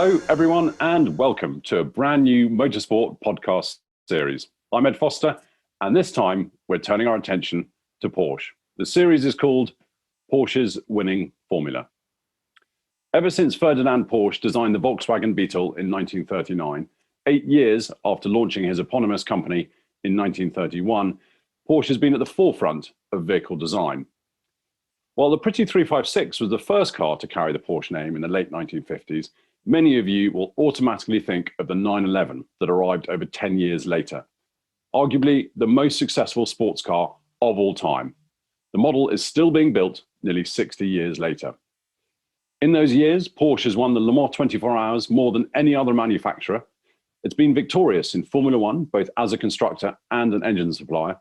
Hello, everyone, and welcome to a brand new motorsport podcast series. I'm Ed Foster, and this time we're turning our attention to Porsche. The series is called Porsche's Winning Formula. Ever since Ferdinand Porsche designed the Volkswagen Beetle in 1939, 8 years after launching his eponymous company in 1931, Porsche has been at the forefront of vehicle design. While the Pretty 356 was the first car to carry the Porsche name in the late 1950s, many of you will automatically think of the 911 that arrived over 10 years later. Arguably the most successful sports car of all time. The model is still being built nearly 60 years later. In those years, Porsche has won the Le Mans 24 Hours more than any other manufacturer. It's been victorious in Formula One, both as a constructor and an engine supplier,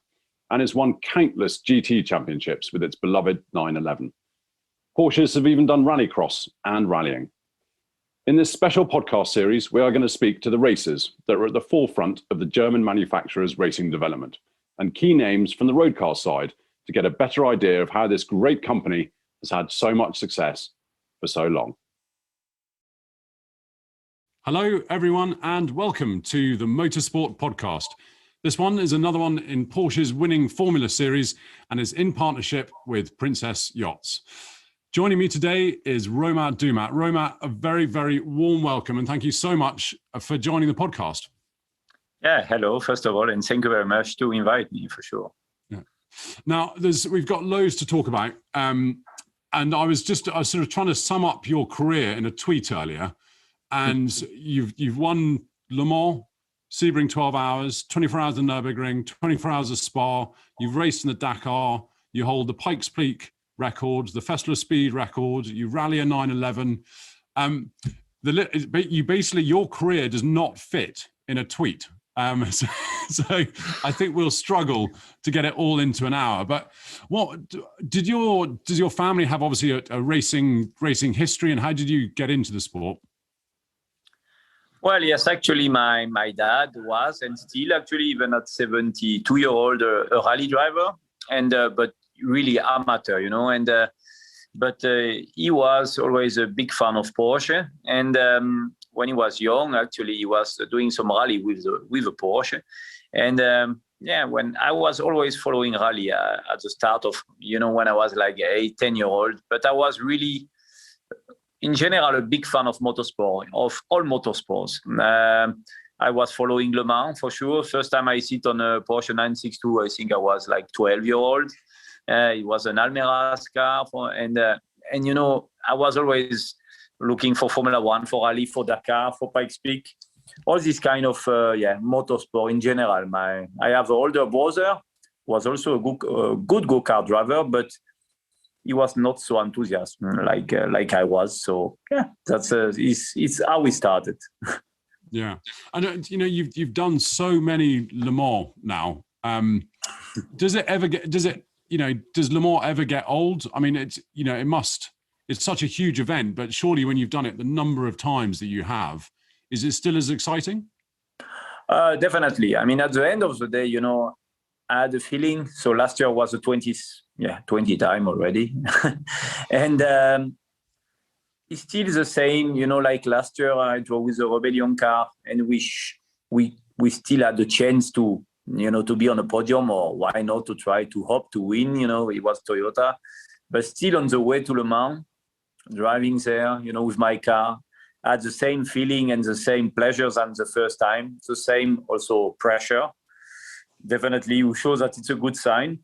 and it's won countless GT championships with its beloved 911. Porsches have even done rallycross and rallying. In this special podcast series, we are going to speak to the racers that are at the forefront of the German manufacturer's racing development and key names from the road car side to get a better idea of how this great company has had so much success for so long. Hello, everyone, and welcome to the Motorsport Podcast. This one is another one in Porsche's Winning Formula series and is in partnership with Princess Yachts. Joining me today is Romain Dumas. Romain, a very, very warm welcome, and thank you so much for joining the podcast. Yeah, hello, first of all, and thank you very much to invite me, for sure. Yeah. Now, we've got loads to talk about, and I was sort of trying to sum up your career in a tweet earlier, and you've won Le Mans, Sebring 12 Hours, 24 Hours of Nürburgring, 24 Hours of Spa. You've raced in the Dakar. You hold the Pikes Peak record, the Festival of Speed record. You rally a 911. Your career does not fit in a tweet. So I think we'll struggle to get it all into an hour. But does your family have obviously a racing history, and how did you get into the sport? Well, yes, actually, my dad was, and still actually, even at 72-year-old, a rally driver, and but really amateur, you know. And but he was always a big fan of Porsche, and when he was young, actually, he was doing some rally with a Porsche, and when I was always following rally at the start of, when I was like 10-year-old, but I was really, in general, a big fan of motorsport, of all motorsports. I was following Le Mans for sure. First time I sit on a Porsche 962, I think I was like 12-year-old. It was an Almeras car, and I was always looking for Formula One, for rally, for Dakar, for Pikes Peak, all this kind of motorsport in general. I have an older brother, was also a good go-kart driver, but he was not so enthusiastic like I was. So yeah, that's it's how we started. Yeah, and you've done so many Le Mans now. Does Le Mans ever get old? I mean, it must. It's such a huge event, but surely when you've done it the number of times that you have, is it still as exciting? Definitely. I mean, at the end of the day, I had a feeling. So last year was the 20 time already, and it's still the same. Like last year, I drove with a Rebellion car, and we still had the chance to be on a podium, or why not to try to hope to win. It was Toyota, but still on the way to Le Mans, driving there, with my car, I had the same feeling and the same pleasures than the first time. The same also pressure. Definitely shows that it's a good sign.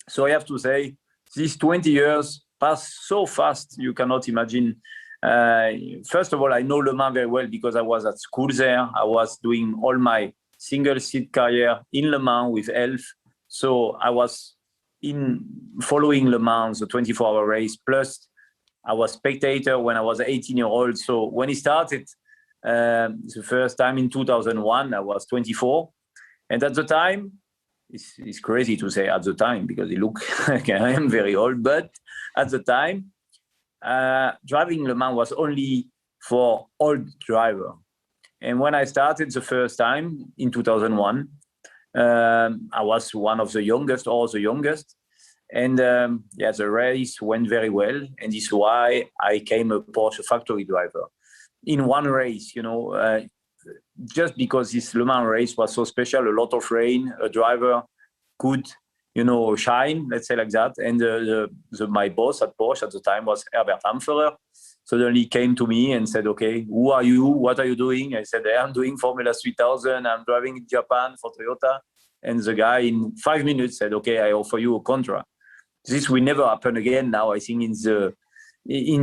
So I have to say, these 20 years passed so fast, you cannot imagine. First of all, I know Le Mans very well because I was at school there. I was doing all my single seat career in Le Mans with Elf. So I was following Le Mans, the 24-hour race, plus I was spectator when I was 18-year-old. So when it started, the first time in 2001, I was 24. And at the time, it's crazy to say at the time because it look like I am very old, but at the time, driving Le Mans was only for old driver. And when I started the first time in 2001, I was one of the youngest or the youngest. And the race went very well. And this is why I became a Porsche factory driver. in one race, just because this Le Mans race was so special, a lot of rain, a driver could, shine, let's say like that. And my boss at Porsche at the time was Herbert Amferer. Suddenly came to me and said, okay, who are you? What are you doing? I said, I'm doing Formula 3000. I'm driving in Japan for Toyota. And the guy in 5 minutes said, okay, I offer you a contract. This will never happen again now. I think in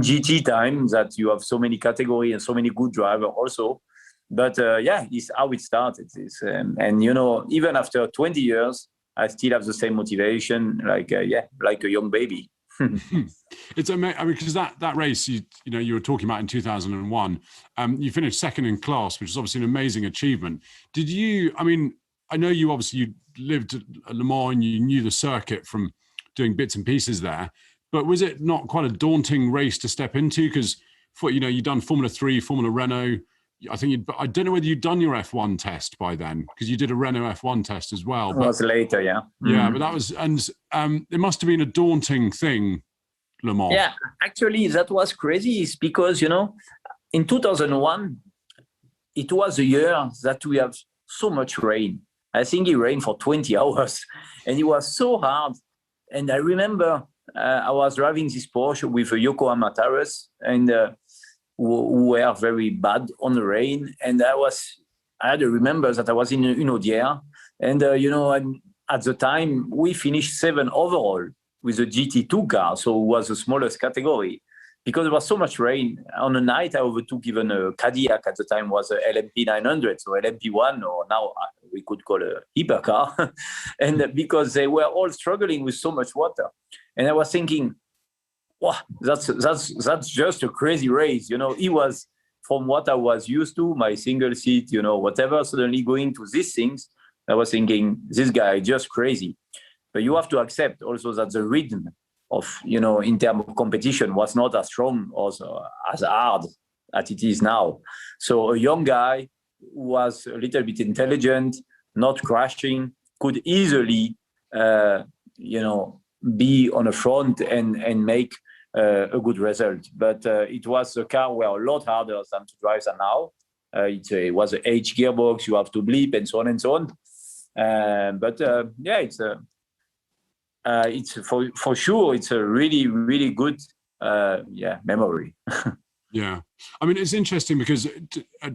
GT time that you have so many categories and so many good drivers also. But it's how it started. And even after 20 years, I still have the same motivation, like a young baby. It's amazing. I mean, because that race you were talking about in 2001, you finished second in class, which is obviously an amazing achievement. Did you? I mean, I know you lived at Le Mans and you knew the circuit from doing bits and pieces there, but was it not quite a daunting race to step into? Because you'd done Formula 3, Formula Renault. I don't know whether you'd done your F1 test by then, because you did a Renault F1 test as well. But, it was later, yeah. Yeah, but that was, and it must have been a daunting thing, Le Mans. Yeah, actually, that was crazy. It's because, in 2001, it was a year that we have so much rain. I think it rained for 20 hours, and it was so hard. And I remember I was driving this Porsche with a Yokohama tires, and who were very bad on the rain. And I had to remember that I was in ID.R. And, at the time, we finished 7th overall with a GT2 car, so it was the smallest category. Because there was so much rain, on the night I overtook even a Cadillac at the time was a LMP 900, so LMP1, or now we could call a Hypercar. And because they were all struggling with so much water. And I was thinking, wow, that's just a crazy race. It was from what I was used to, my single seat, whatever, suddenly going to these things, I was thinking, this guy just crazy. But you have to accept also that the rhythm of, in terms of competition was not as strong or as hard as it is now. So a young guy who was a little bit intelligent, not crashing, could easily, be on the front and make a good result. But it was a car were a lot harder than to drive than now. It was an H gearbox, you have to bleep and so on and so on. It's for sure, it's a really, really good memory. Yeah. I mean, it's interesting because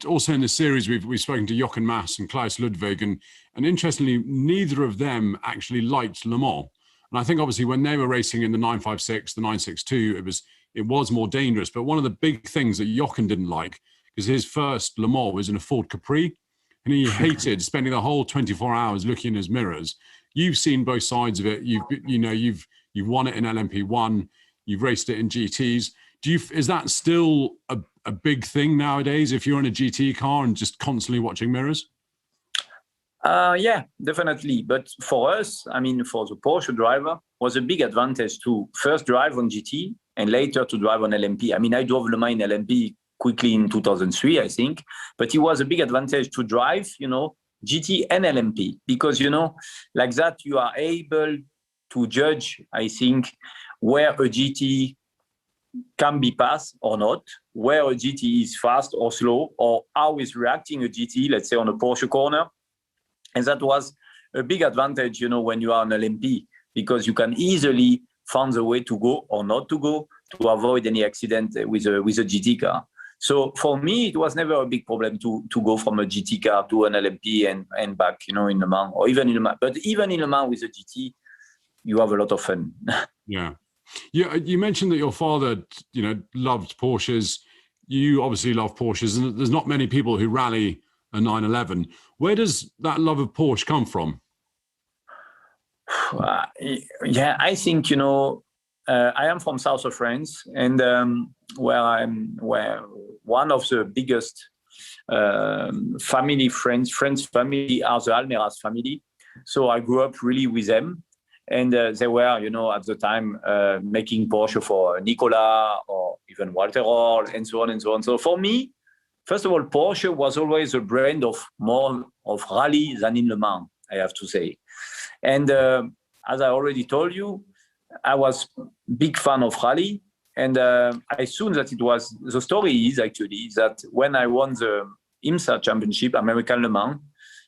also in the series, we've spoken to Jochen Mass and Klaus Ludwig, and interestingly, neither of them actually liked Le Mans. And I think obviously when they were racing in the 956, the 962, it was more dangerous. But one of the big things that Jochen didn't like, because his first Le Mans was in a Ford Capri, and he hated spending the whole 24 hours looking in his mirrors. You've seen both sides of it. You've won it in LMP1. You've raced it in GTs. Is that still a big thing nowadays if you're in a GT car and just constantly watching mirrors? Yeah, definitely. But for us, I mean, for the Porsche driver, was a big advantage to first drive on GT and later to drive on LMP. I mean, I drove Le Mans in LMP quickly in 2003, I think. But it was a big advantage to drive, GT and LMP, because, like that, you are able to judge, I think, where a GT can be passed or not, where a GT is fast or slow, or how is reacting a GT, let's say on a Porsche corner. And that was a big advantage, when you are on LMP, because you can easily find the way to go or not to go to avoid any accident with a GT car. So for me, it was never a big problem to go from a GT car to an LMP and back, in Le Mans, or even in Le Mans. But even in Le Mans with a GT, you have a lot of fun. Yeah. You mentioned that your father, loved Porsches. You obviously love Porsches, and there's not many people who rally a 911. Where does that love of Porsche come from? I think, I am from south of France, and where one of the biggest French family are the Almeras family. So I grew up really with them. And they were, at the time, making Porsche for Nicolas or even Walter Roll and so on and so on. So for me, first of all, Porsche was always a brand of more of rally than in Le Mans, I have to say. And as I already told you, I was big fan of rally. And I assume that it was, the story is actually that when I won the IMSA Championship, American Le Mans,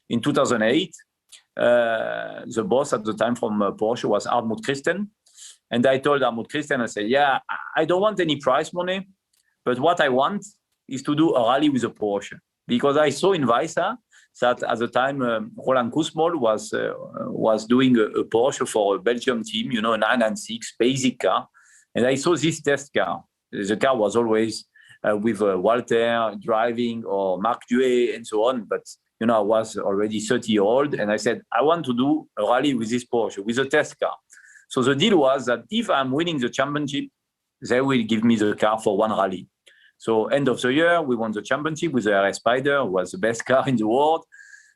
in 2008, the boss at the time from Porsche was Hartmut Christen. And I told Hartmut Christen, I said, yeah, I don't want any prize money, but what I want is to do a rally with a Porsche. Because I saw in Weissa that at the time, Roland Kousmol was doing a Porsche for a Belgium team, you know, a 996 basic car. And I saw this test car. The car was always with Walter driving or Marc Duet and so on. But, you know, I was already 30-year-old. And I said, I want to do a rally with this Porsche, with a test car. So the deal was that if I'm winning the championship, they will give me the car for one rally. So end of the year, we won the championship with the RS Spider, who was the best car in the world.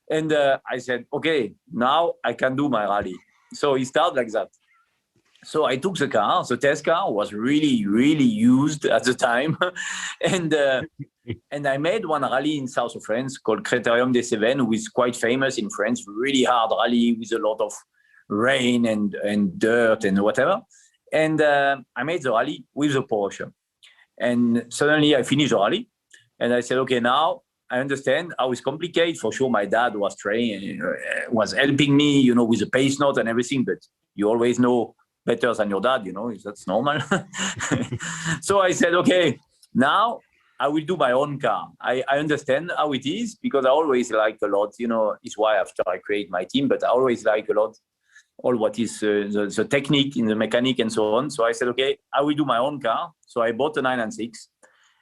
And I said, okay, now I can do my rally. So it started like that. So I took the car. The test car was really, really used at the time. and I made one rally in south of France called Critérium des Cévennes, who is quite famous in France, really hard rally with a lot of rain and dirt and whatever. And I made the rally with the Porsche. And suddenly I finished the rally. And I said, okay, now I understand how it's complicated. For sure, my dad was training, was helping me, you know, with the pace note and everything. But you always know better than your dad, you know, that's normal. So I said, okay, now I will do my own car. I understand how it is because I always like a lot, you know, it's why after I create my team, but I always like a lot all what is the technique in the mechanic and so on. So I said, okay, I will do my own car. So I bought a 996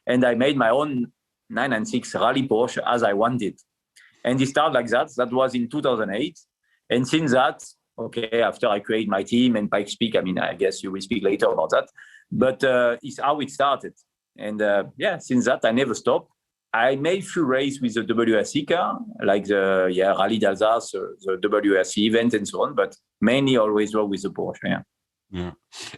and I made my own 996 Rally Porsche as I wanted. And it started like that. That was in 2008. And since that, okay, after I create my team and Pikes Peak, I mean, I guess you will speak later about that. But it's how it started. And yeah, since that, I never stopped. I made few races with the WRC car, like the Rally d'Alsace, the WRC event and so on, but mainly always were with the Porsche, yeah. Yeah.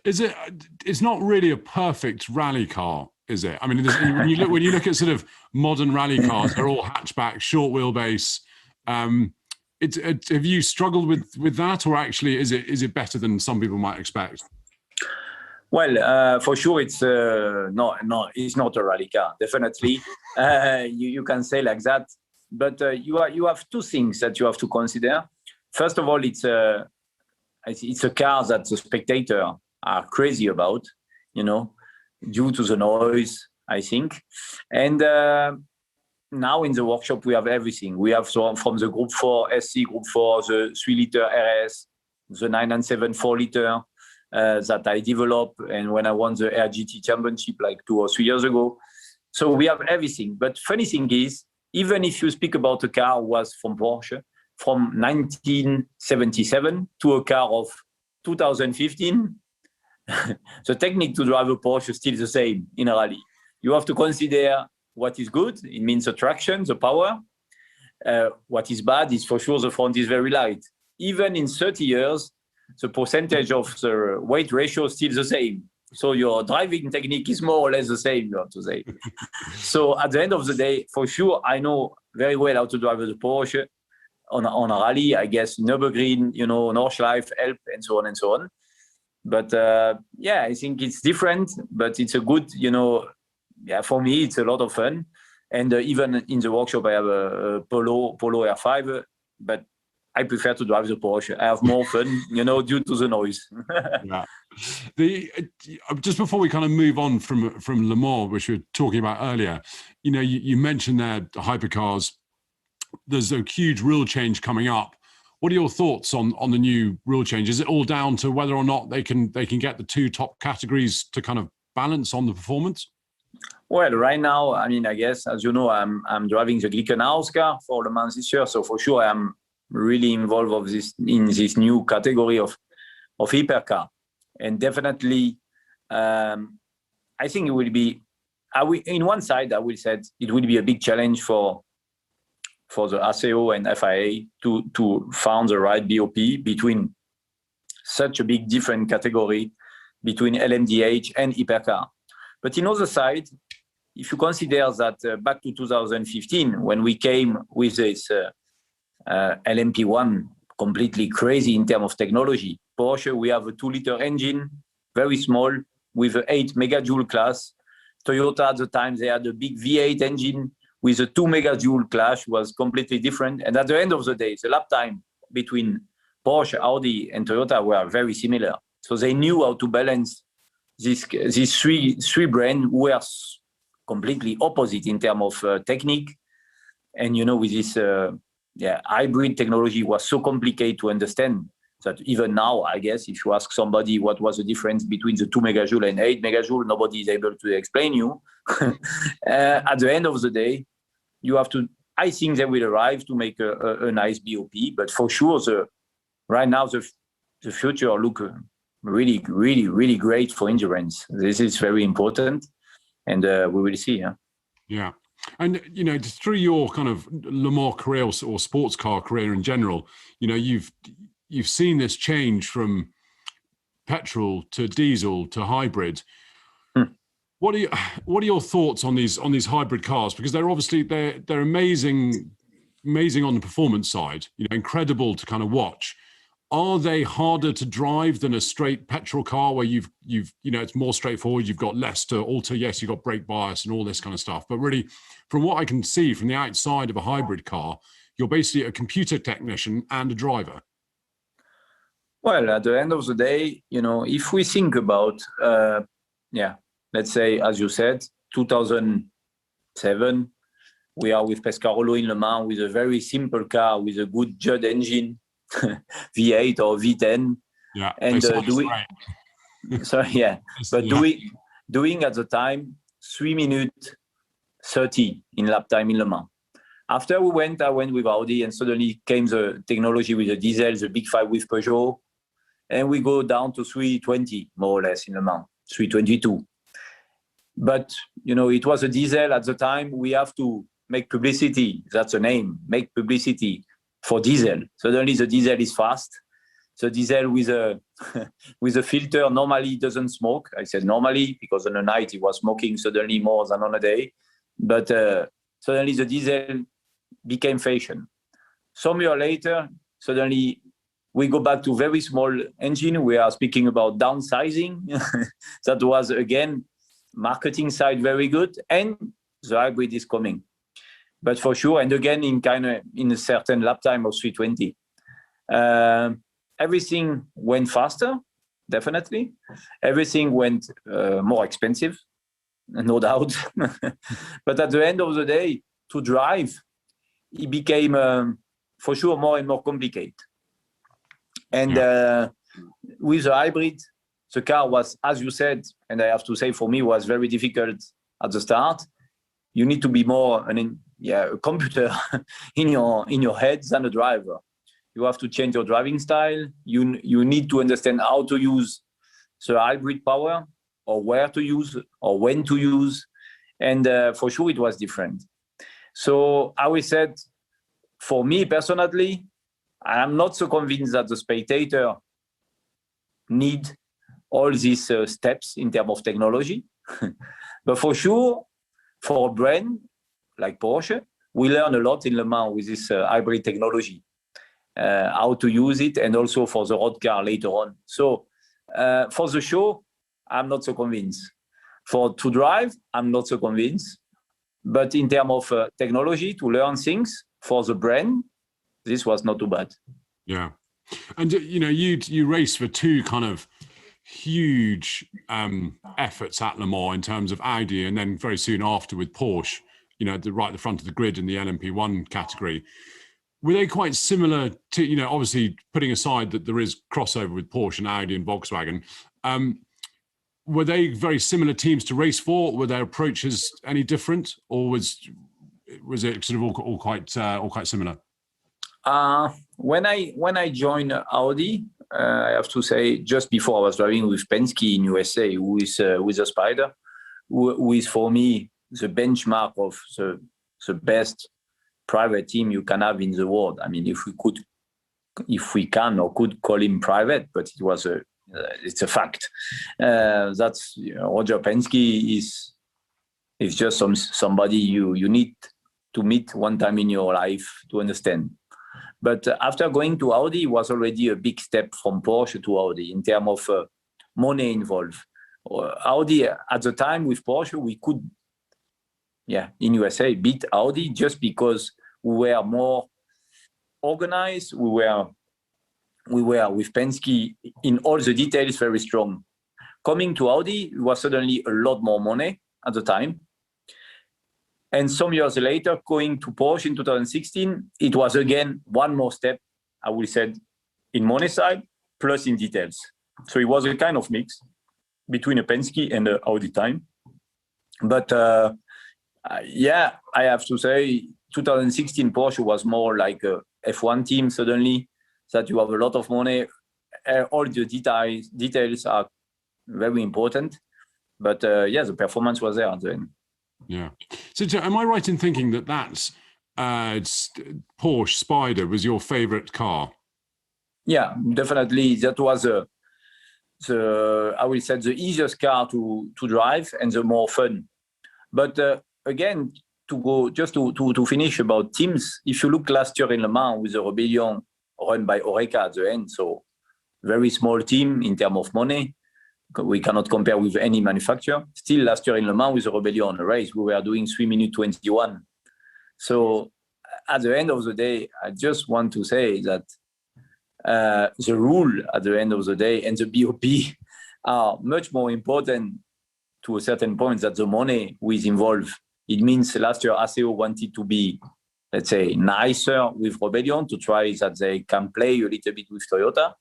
It's not really a perfect rally car, is it? I mean, when you look at sort of modern rally cars, they're all hatchback, short wheelbase. Have you struggled with that, or actually is it better than some people might expect? Well, for sure, it's it's not a rally car. Definitely, you can say like that. But you have two things that you have to consider. First of all, it's a car that the spectators are crazy about, you know, due to the noise, I think. And now in the workshop, we have everything. We have from the Group 4, SC Group 4, the 3-liter RS, the 997 4-liter that I developed. And when I won the RGT championship like 2 or 3 years ago. So we have everything. But funny thing is, even if you speak about a car was from Porsche, from 1977 to a car of 2015, the technique to drive a Porsche is still the same in a rally. You have to consider what is good. It means the traction, the power. What is bad is for sure the front is very light. Even in 30 years, the percentage of the weight ratio is still the same. So your driving technique is more or less the same, you have to say. So at the end of the day, for sure, I know very well how to drive the Porsche on a rally. I guess Nürburgring, you know, Nordschleife, Elb, and so on and so on. But yeah, I think it's different, but it's a good, you know, yeah, for me, it's a lot of fun. And even in the workshop, I have a Polo R5, but I prefer to drive the Porsche. I have more fun, you know, due to the noise. Yeah. Just before we kind of move on from Le Mans, which we were talking about earlier, you know, you mentioned there the hypercars. There's a huge rule change coming up. What are your thoughts on the new rule change? Is it all down to whether or not they can get the two top categories to kind of balance on the performance? Well, right now, I mean, I guess, as you know, I'm driving the Glickenhaus car for Le Mans this year. So for sure, I'm really involved in this new category of hypercar. And definitely, I think it will be, in one side, I will say it will be a big challenge for the ACO and FIA to find the right BOP between such a big different category between LMDH and hypercar. But in other side, if you consider that back to 2015, when we came with this LMP1, completely crazy in terms of technology. Porsche, we have a 2-liter engine, very small, with an 8 megajoule class. Toyota at the time, they had a big V8 engine with a 2 megajoule class, was completely different. And at the end of the day, the lap time between Porsche, Audi, and Toyota were very similar. So they knew how to balance these three brands who were completely opposite in terms of technique. And, you know, with this hybrid technology was so complicated to understand that even now, I guess, if you ask somebody what was the difference between the 2 megajoule and 8 megajoule, nobody is able to explain you. At the end of the day, you have to, I think they will arrive to make a nice BOP, but for sure, right now, the future look really, really, really great for endurance. This is very important, and we will see. Yeah. And, you know, through your kind of Le Mans career or sports car career in general, you know, you've seen this change from petrol to diesel to hybrid. What are your thoughts on these hybrid cars? Because they're obviously they're amazing on the performance side, you know, incredible to kind of watch. Are they harder to drive than a straight petrol car where you've you know, it's more straightforward, you've got less to alter, yes, you've got brake bias and all this kind of stuff, but really from what I can see from the outside of a hybrid car, you're basically a computer technician and a driver. Well, at the end of the day, you know, if we think about let's say, as you said, 2007, we are with Pescarolo in Le Mans with a very simple car with a good Judd engine, V8 or V10. Yeah, and doing at the time 3 minutes 30 in lap time in Le Mans. After I went with Audi, and suddenly came the technology with the diesel, the Big 5 with Peugeot, and we go down to 320 more or less in Le Mans, 322. But you know, it was a diesel at the time. We have to make publicity. That's the name. Make publicity for diesel. Suddenly the diesel is fast. The diesel with a with a filter normally doesn't smoke. I said normally because on the night it was smoking suddenly more than on a day. But suddenly the diesel became fashion. Some year later, suddenly we go back to very small engine. We are speaking about downsizing. That was again marketing side very good, and the hybrid is coming. But for sure, and again in a certain lap time of 320. Everything went faster, definitely. Everything went more expensive, no doubt. But at the end of the day, to drive, it became for sure more and more complicated. And with the hybrid, the car was, as you said, and I have to say for me, was very difficult at the start. You need to be more a computer in your head than a driver. You have to change your driving style. You need to understand how to use the hybrid power, or where to use, or when to use. And for sure, it was different. So I always said, for me personally, I'm not so convinced that the spectator need all these steps in terms of technology. But for sure, for a brand like Porsche, we learn a lot in Le Mans with this hybrid technology, how to use it, and also for the road car later on. So for the show, I'm not so convinced. To drive, I'm not so convinced. But in terms of technology, to learn things for the brand, this was not too bad. Yeah. And, you know, you race for two kind of huge efforts at Le Mans in terms of Audi, and then very soon after with Porsche, you know, right at the front of the grid in the LMP1 category. Were they quite similar to, you know, obviously putting aside that there is crossover with Porsche and Audi and Volkswagen, were they very similar teams to race for? Were their approaches any different, or was it sort of all quite similar? When I joined Audi, I have to say, just before I was driving with Penske in USA, with a Spider, who is for me the benchmark of the best private team you can have in the world. I mean, if we can or could call him private, but it's a fact. That's, you know, Roger Penske is just somebody you need to meet one time in your life to understand. But after going to Audi, it was already a big step from Porsche to Audi in terms of money involved. Audi at the time with Porsche, we could, in USA, beat Audi just because we were more organized. We were with Penske in all the details very strong. Coming to Audi, it was suddenly a lot more money at the time. And some years later, going to Porsche in 2016, it was again one more step, I would say, in money side, plus in details. So it was a kind of mix between a Penske and the Audi time. But I have to say, 2016 Porsche was more like a F1 team suddenly, that you have a lot of money. All the details are very important. But the performance was there at the end. Yeah. So am I right in thinking that that's Porsche Spider was your favorite car? Yeah, definitely. That was I will say the easiest car to drive and the more fun. But again, to finish about teams, if you look last year in Le Mans with the Rebellion run by Oreca at the end, so very small team in terms of money. We cannot compare with any manufacturer. Still, last year in Le Mans with the Rebellion race, we were doing 3 minutes 21. So at the end of the day, I just want to say that the rule at the end of the day and the BOP are much more important to a certain point than the money is involved. It means last year ACO wanted to be, let's say, nicer with Rebellion to try that they can play a little bit with Toyota.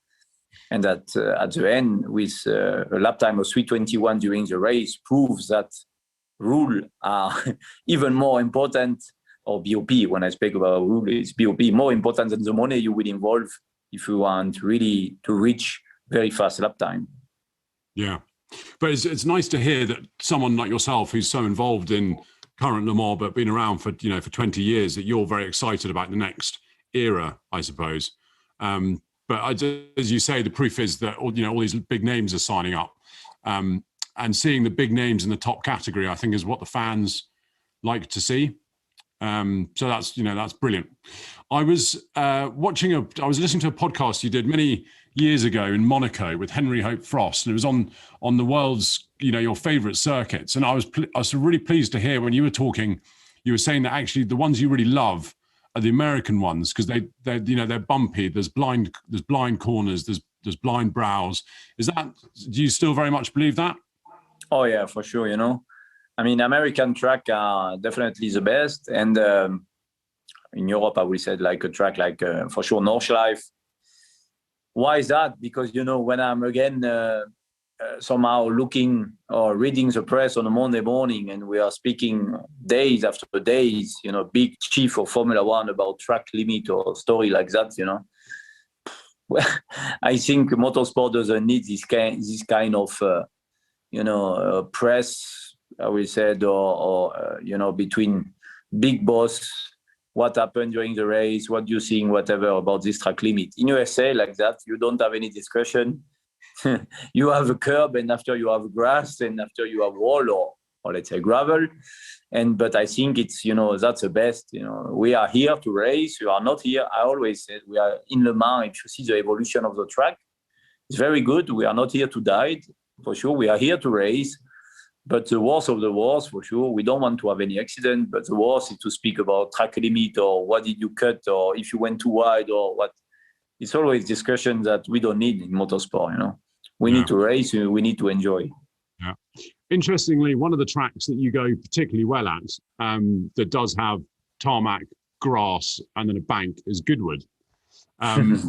And that at the end, with a lap time of 3:21 during the race, proves that rules are even more important, or BOP, when I speak about rule, it's BOP, more important than the money you will involve if you want really to reach very fast lap time. Yeah. But it's nice to hear that someone like yourself, who's so involved in current Le Mans, but been around for 20 years, that you're very excited about the next era, I suppose. But as you say, the proof is that all these big names are signing up, and seeing the big names in the top category, I think, is what the fans like to see. So that's brilliant. I was listening to a podcast you did many years ago in Monaco with Henry Hope Frost, and it was on the world's your favorite circuits. And I was really pleased to hear when you were talking, you were saying that actually the ones you really love are the American ones, because they're bumpy. There's blind corners. There's blind brows. Do you still very much believe that? Oh yeah, for sure. I mean, American track are definitely the best, and in Europe, I would say like a track like for sure Nordschleife. Why is that? Because when I'm again somehow looking or reading the press on a Monday morning, and we are speaking days after days, big chief of Formula One about track limit or story like that, well, I think motorsport doesn't need this kind of press, I will say, or between big boss, what happened during the race, what you think, whatever about this track limit. In USA, like that, you don't have any discussion. You have a curb, and after you have grass, and after you have wall or let's say gravel. But I think it's, that's the best. We are here to race. We are not here. I always said we are in Le Mans. If you see the evolution of the track, it's very good. We are not here to die, for sure. We are here to race. But the worst of the worst, for sure, we don't want to have any accident. But the worst is to speak about track limit, or what did you cut, or if you went too wide, or what. It's always discussion that we don't need in motorsport. We need to race. We need to enjoy. Yeah. Interestingly, one of the tracks that you go particularly well at, that does have tarmac, grass, and then a bank, is Goodwood. And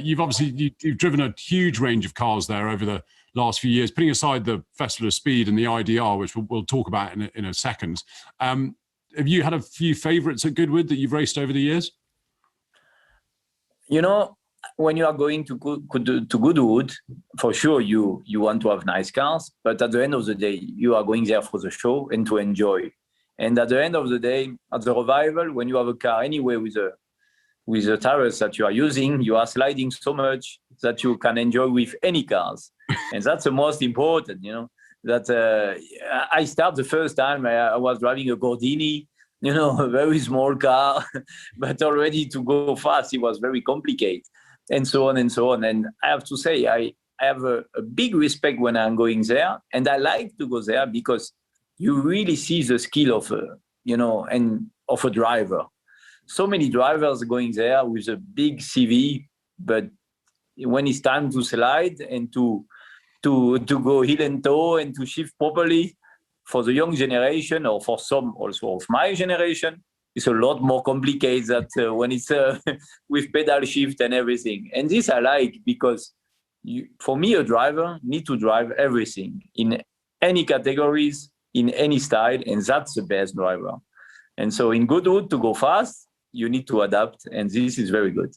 you've driven a huge range of cars there over the last few years, putting aside the Festival of Speed and the ID.R, which we'll talk about in a second. Have you had a few favourites at Goodwood that you've raced over the years? When you are going to Goodwood, for sure you want to have nice cars, but at the end of the day, you are going there for the show and to enjoy. And at the end of the day, at the revival, when you have a car anyway with the tires that you are using, you are sliding so much that you can enjoy with any cars. And that's the most important, that I start the first time I was driving a Gordini, a very small car, but already to go fast, it was very complicated, and so on and so on. And I have to say, I have a big respect when I'm going there, and I like to go there because you really see the skill of and of a driver. So many drivers going there with a big CV, but when it's time to slide and to go heel and toe and to shift properly, for the young generation or for some also of my generation, it's a lot more complicated than when it's with pedal shift and everything. And this I like because for me, a driver need to drive everything in any categories, in any style, and that's the best driver. And so in good road to go fast, you need to adapt, and this is very good.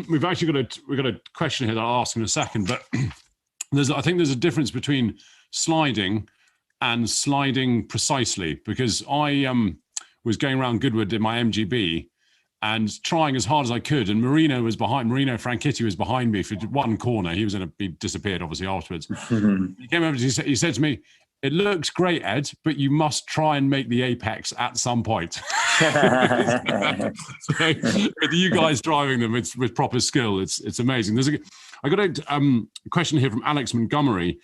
We've actually got a question here that I'll ask in a second, but I think there's a difference between sliding and sliding precisely, because I was going around Goodwood in my MGB and trying as hard as I could, and Marino Franchitti was behind me for one corner. He disappeared obviously afterwards. He came over, he said to me, "It looks great, Ed, but you must try and make the apex at some point." So, with you guys driving them with proper skill, it's amazing. I got a question here from Alex Montgomery.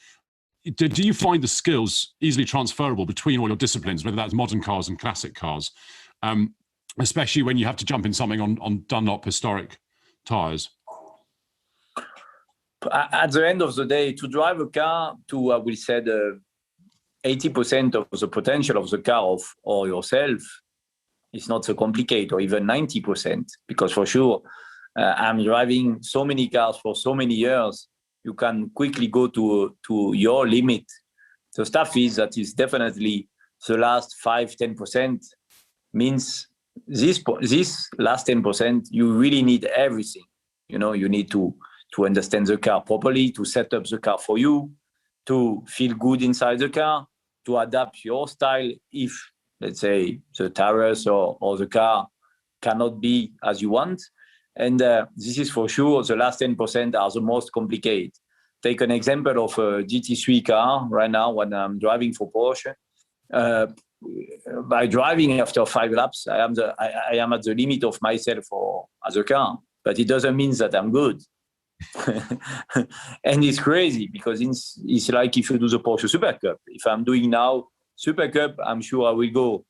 Do you find the skills easily transferable between all your disciplines, whether that's modern cars and classic cars, especially when you have to jump in something on Dunlop historic tires? At the end of the day, to drive a car to, I will say, 80% of the potential of the car or yourself, it's not so complicated, or even 90%, because for sure, I'm driving so many cars for so many years, you can quickly go to your limit. The stuff is that is definitely the last 5-10% means this last 10%, you really need everything. You need to understand the car properly, to set up the car for you, to feel good inside the car, to adapt your style if, let's say, the tires or the car cannot be as you want. And this is for sure, the last 10% are the most complicated. Take an example of a GT3 car right now when I'm driving for Porsche. By driving after 5 laps, I am at the limit of myself as a car, but it doesn't mean that I'm good. And it's crazy because it's like if you do the Porsche Super Cup. If I'm doing now Super Cup, I'm sure I will go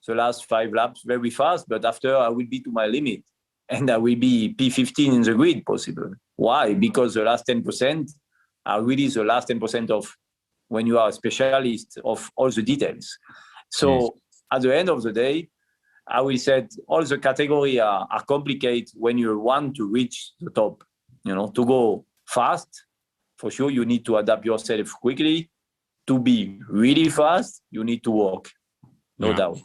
the last 5 laps very fast, but after I will be to my limit and I will be P15 in the grid possible. Why? Because the last 10% are really the last 10% of when you are a specialist of all the details. So at the end of the day, I will say all the categories are complicated when you want to reach the top. To go fast, for sure, you need to adapt yourself quickly. To be really fast, you need to work, no doubt.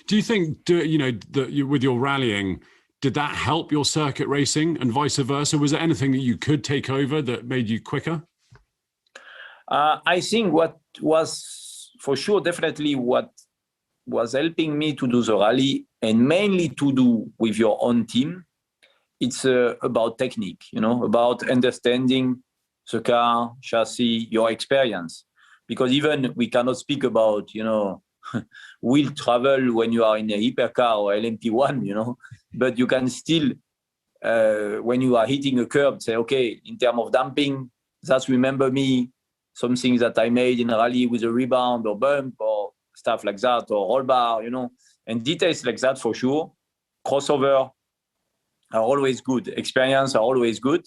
Do you think, with your rallying, did that help your circuit racing and vice versa? Was there anything that you could take over that made you quicker? I think what was, for sure, definitely what was helping me to do the rally, and mainly to do with your own team, it's about technique, about understanding the car, chassis, your experience. Because even we cannot speak about, wheel travel when you are in a hypercar or LMP1, but you can still, when you are hitting a curb, say, okay, in terms of damping, that's remember me, some things that I made in a rally with a rebound or bump or stuff like that, or roll bar, and details like that for sure. Crossover are always good. Experience are always good.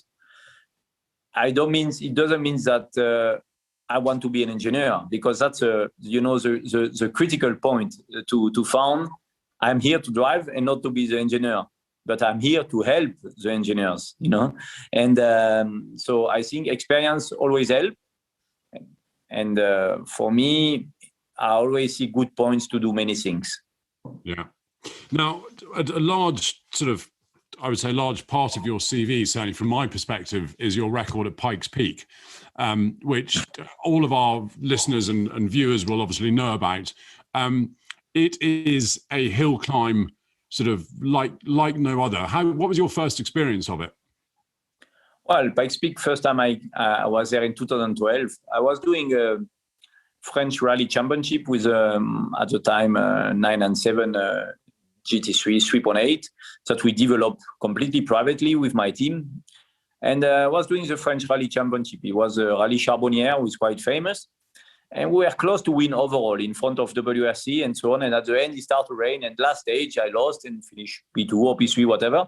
It doesn't mean that I want to be an engineer, because that's the critical point to found. I'm here to drive and not to be the engineer, but I'm here to help the engineers, And so I think experience always help. And for me, I always see good points to do many things. Yeah. Now, a large sort of I would say, large part of your CV, certainly from my perspective, is your record at Pikes Peak, which all of our listeners and viewers will obviously know about. It is a hill climb, sort of like no other. What was your first experience of it? Well, Pikes Peak, first time I was there in 2012. I was doing a French Rally Championship with, at the time, 997 GT3 3.8 that we developed completely privately with my team. And I was doing the French Rally Championship. It was a Rally Charbonnière, which is quite famous. And we were close to win overall in front of WRC and so on. And at the end, it started to rain. And last stage, I lost and finished P2 or P3, whatever.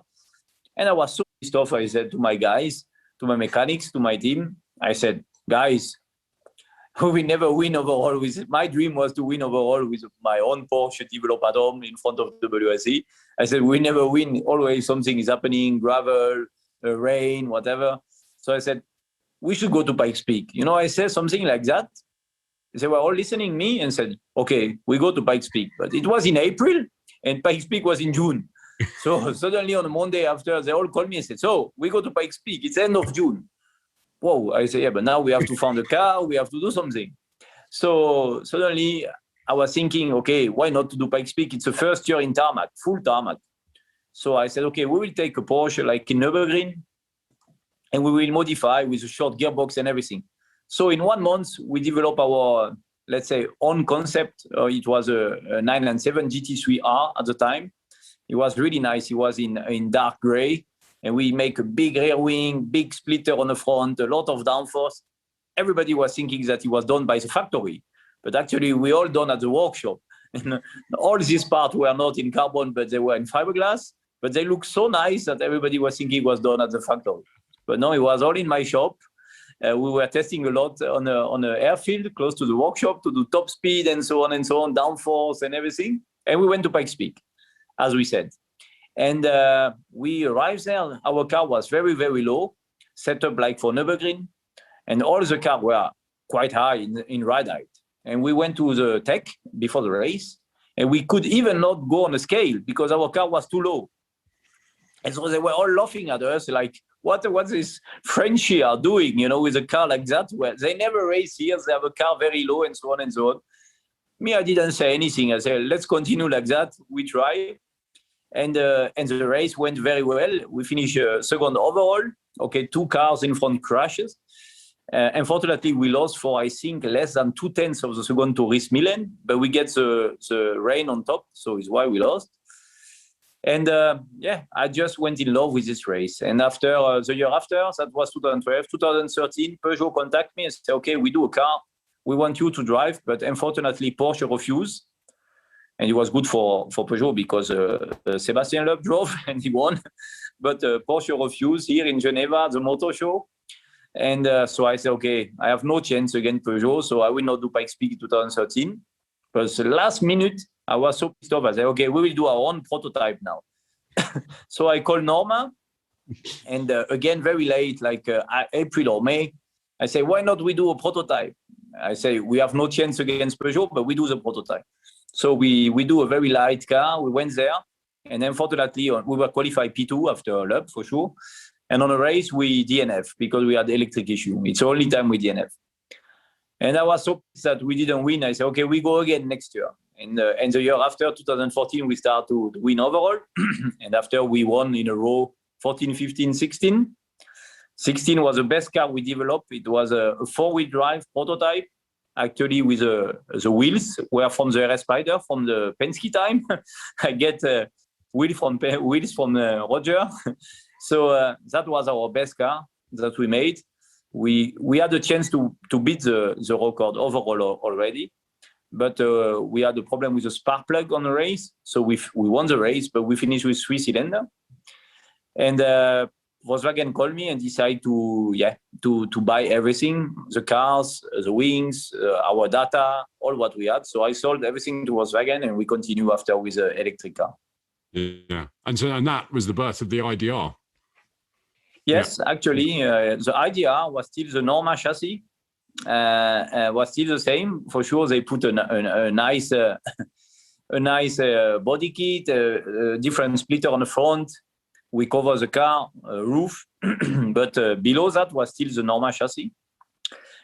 And I was so pissed off. I said to my guys, to my mechanics, to my team, I said, guys, we never win overall. My dream was to win overall with my own Porsche developed at home in front of WRC. I said, we never win. Always something is happening, gravel, rain, whatever. So I said, we should go to Pikes Peak. You know, I said something like that. They were all listening to me and said, okay, we go to Pikes Peak. But it was in April and Pikes Peak was in June. So suddenly on a Monday after, they all called me and said, so we go to Pikes Peak. It's end of June. Whoa, I say, yeah, but now we have to find a car. We have to do something. So suddenly I was thinking, okay, why not to do Pikes Peak? It's the first year in tarmac, full tarmac. So I said, okay, we will take a Porsche like in Nürburgring and we will modify with a short gearbox and everything. So in 1 month, we developed our, let's say, own concept. It was a 997 GT3R at the time. It was really nice. It was in dark gray. And we make a big rear wing, big splitter on the front, a lot of downforce. Everybody was thinking that it was done by the factory. But actually, we all done at the workshop. And all these parts were not in carbon, but they were in fiberglass. But they look so nice that everybody was thinking it was done at the factory. But no, it was all in my shop. We were testing a lot on an airfield close to the workshop to do top speed and so on, downforce and everything. And we went to Pikes Peak, as we said. And we arrived there. Our car was very, very low, set up like for Nürburgring. And all the cars were quite high in ride height. And we went to the tech before the race. And we could even not go on a scale because our car was too low. And so they were all laughing at us like, what this Frenchie are doing, you know, with a car like that? Well, they never race here. They have a car very low and so on and so on. Me, I didn't say anything. I said, let's continue like that. We try. And the race went very well. We finished second overall. Okay, 2 cars in front crashes. Unfortunately, we lost for, I think, less than 2/10 of the second to Rhys Millen, but we get the rain on top, so it's why we lost. And yeah, I just went in love with this race. And after the year after, that was 2012, 2013, Peugeot contacted me and said, okay, we do a car. We want you to drive, but unfortunately, Porsche refused. And it was good for Peugeot because Sébastien Loeb drove and he won. But Porsche refused here in Geneva, the motor show. And so I said, okay, I have no chance against Peugeot, so I will not do Pikes Peak in 2013. But the last minute, I was so pissed off. I said, okay, we will do our own prototype now. So I called Norma. And again, very late, like April or May, I say, why not we do a prototype? I say, we have no chance against Peugeot, but we do the prototype. So we do a very light car. We went there. And unfortunately, we were qualified P2 after Loeb, for sure. And on a race, we DNF because we had electric issue. It's the only time we DNF. And I was so pissed that we didn't win. I said, okay, we go again next year. And the year after, 2014, we start to win overall. And after we won in a row, 14, 15, 16. 16 was the best car we developed. It was a 4-wheel drive prototype, actually with the wheels were from the RS Spider from the Penske time. I get wheels from Roger. So that was our best car that we made. We had a chance to beat the record overall already, but we had a problem with the spark plug on the race. So we won the race, but we finished with 3-cylinder. And Volkswagen called me and decided to buy everything, the cars, the wings, our data, all what we had. So I sold everything to Volkswagen and we continue after with the electric car. Yeah, and that was the birth of the ID.R. Yes, yeah. Actually, the ID.R was still the Norma chassis, was still the same. For sure, they put a nice body kit, a different splitter on the front, we cover the car roof, but below that was still the normal chassis.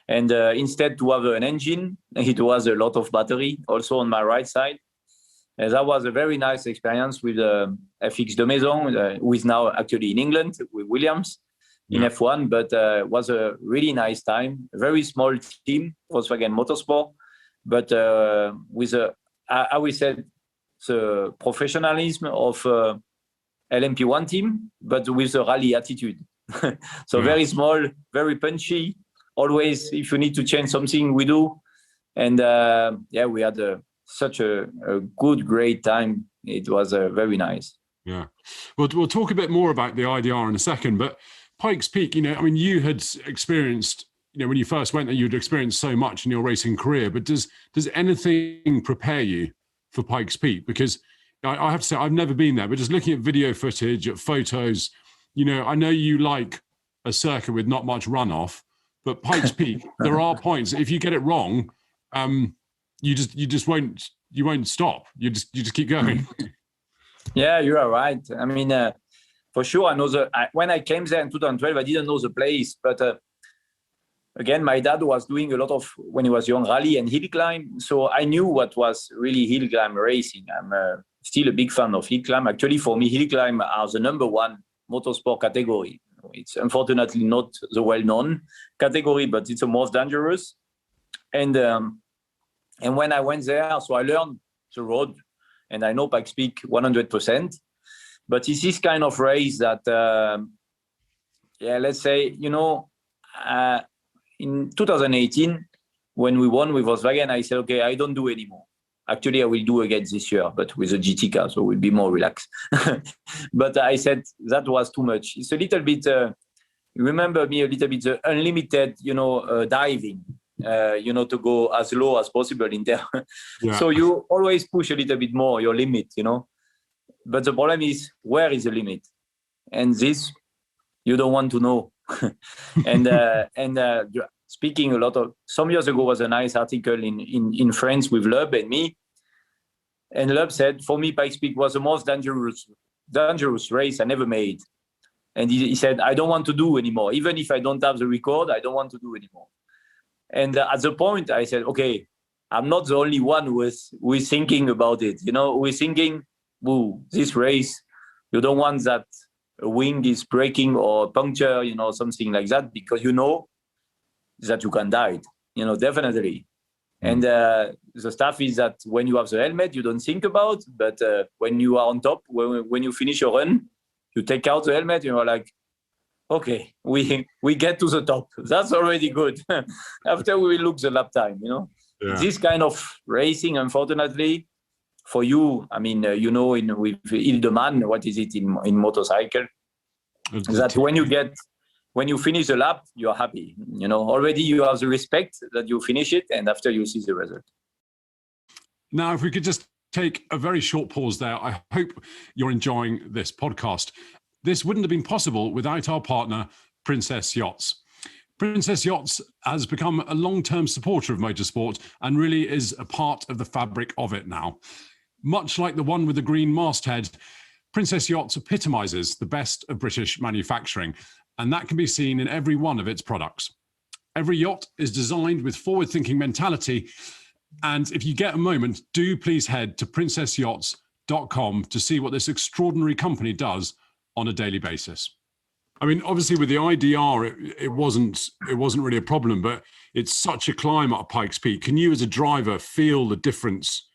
And instead to have an engine, it was a lot of battery also on my right side. And that was a very nice experience with FX de Maison, who is now actually in England with Williams in F1, but it was a really nice time. A very small team, Volkswagen Motorsport, but with I would say the professionalism of LMP1 team, but with a rally attitude. So very small, very punchy. Always, if you need to change something, we do. And we had such a good, great time. It was very nice. Yeah. Well, we'll talk a bit more about the ID.R in a second, but Pikes Peak, you know, I mean, you had experienced, you know, when you first went there, you'd experienced so much in your racing career, but does anything prepare you for Pikes Peak? Because I have to say, I've never been there, but just looking at video footage, at photos, you know, I know you like a circuit with not much runoff, but Pikes Peak, there are points. If you get it wrong, you won't stop. You just keep going. Yeah, you are right. I mean, for sure, I know when I came there in 2012, I didn't know the place, but again, my dad was doing a lot of, when he was young, rally and hill climb. So I knew what was really hill climb racing. I'm still a big fan of hill climb. Actually, for me, hill climb are the #1 motorsport category. It's unfortunately not the well-known category, but it's the most dangerous. And when I went there, so I learned the road, and I know Pikes Peak 100%. But it's this kind of race that, let's say, you know, in 2018, when we won with Volkswagen, I said, okay, I don't do anymore. Actually, I will do again this year, but with a GT car, so we'll be more relaxed. But I said that was too much. It's a little bit, remember me a little bit, unlimited, you know, diving, you know, to go as low as possible in there. Yeah. So you always push a little bit more your limit, you know. But the problem is, where is the limit? And this, you don't want to know. and speaking a lot of, some years ago was a nice article in France with Loeb and me. And Loeb said, for me, Pikes Peak was the most dangerous race I never made. And he said, I don't want to do anymore. Even if I don't have the record, I don't want to do anymore. And at the point, I said, okay, I'm not the only one who is thinking about it. You know, we're thinking, woo, this race, you don't want that a wing is breaking or puncture, you know, something like that, because you know that you can die, you know, definitely. And the stuff is that when you have the helmet, you don't think about, but when you are on top, when you finish your run, you take out the helmet, you're like, okay, we get to the top. That's already good. After we will look the lap time, you know. Yeah. This kind of racing, unfortunately, for you, I mean, you know, with Hildeman, what is it in motorcycle? That when you finish the lap, you're happy. You know, already you have the respect that you finish it, and after you see the result. Now, if we could just take a very short pause there. I hope you're enjoying this podcast. This wouldn't have been possible without our partner, Princess Yachts. Princess Yachts has become a long-term supporter of motorsport and really is a part of the fabric of it now. Much like the one with the green masthead, Princess Yachts epitomizes the best of British manufacturing, and that can be seen in every one of its products. Every yacht is designed with forward-thinking mentality, and if you get a moment, do please head to princessyachts.com to see what this extraordinary company does on a daily basis. I mean, obviously with the ID.R, it wasn't really a problem, but it's such a climb up Pikes Peak. Can you as a driver feel the difference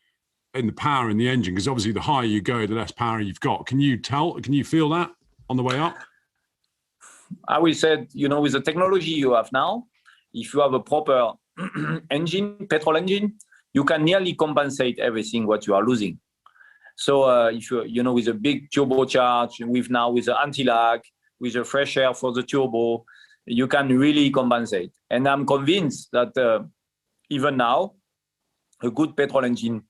in the power in the engine? Because obviously the higher you go, the less power you've got. Can you feel that on the way up? I will say, you know, with the technology you have now, if you have a proper engine, petrol engine, you can nearly compensate everything what you are losing. So if you know, with a big turbocharge, with the anti-lag, with the fresh air for the turbo, you can really compensate. And I'm convinced that even now, a good petrol engine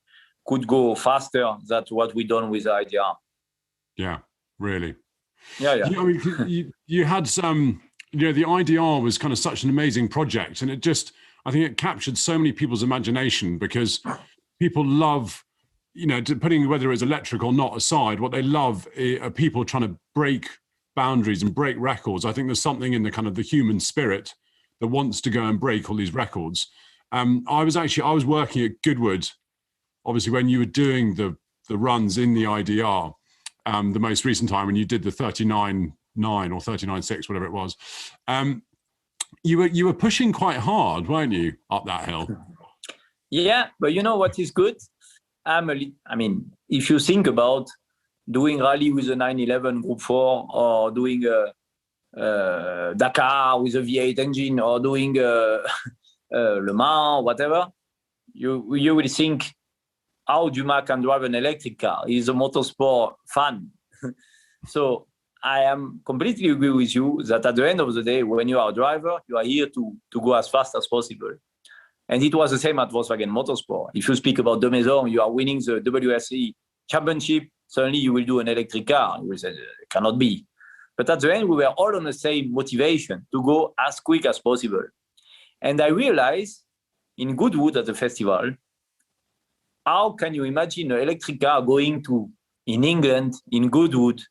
could go faster than what we done with the ID.R. Yeah, really. Yeah. I mean, you had some, you know, the ID.R was kind of such an amazing project, and I think it captured so many people's imagination because people love, you know, putting whether it's electric or not aside, what they love are people trying to break boundaries and break records. I think there's something in the kind of the human spirit that wants to go and break all these records. I was working at Goodwood, obviously when you were doing the runs in the ID.R, the most recent time when you did the 39.9 or 39.6, whatever it was. You were pushing quite hard, weren't you, up that hill? Yeah, but you know what is good? I mean, if you think about doing rally with a 911 Group 4 or doing a Dakar with a V8 engine or doing Le Mans, whatever, you will think how Dumas can drive an electric car. He's a motorsport fan. So I am completely agree with you that at the end of the day, when you are a driver, you are here to go as fast as possible. And it was the same at Volkswagen Motorsport. If you speak about de Maison, you are winning the WRC championship, suddenly you will do an electric car. You will say, it cannot be. But at the end, we were all on the same motivation to go as quick as possible. And I realized in Goodwood at the festival, how can you imagine an electric car going to, in England, in Goodwood,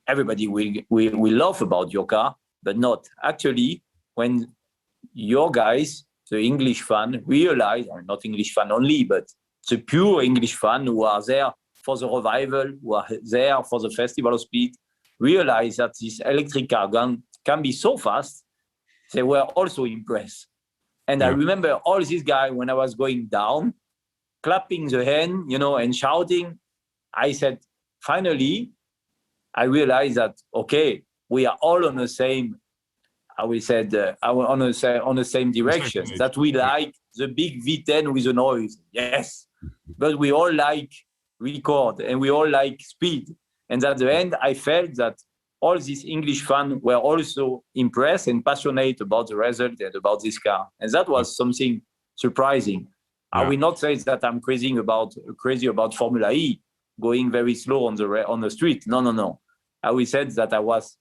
everybody will laugh about your car, but not. Actually, when your guys, the English fan, realize, or not English fan only, but the pure English fan who are there for the revival, who are there for the Festival of Speed, realize that this electric car can be so fast, they were also impressed. And I remember all these guys, when I was going down, clapping the hand, and shouting. I said, finally, I realized that, okay, we are all on the same, on the same direction, that we like the big V10 with the noise. Yes, but we all like record and we all like speed. And at the end, I felt that all these English fans were also impressed and passionate about the result and about this car. And that was something surprising. Yeah. I will not say that I'm crazy about Formula E, going very slow on the street. No. I will say that I was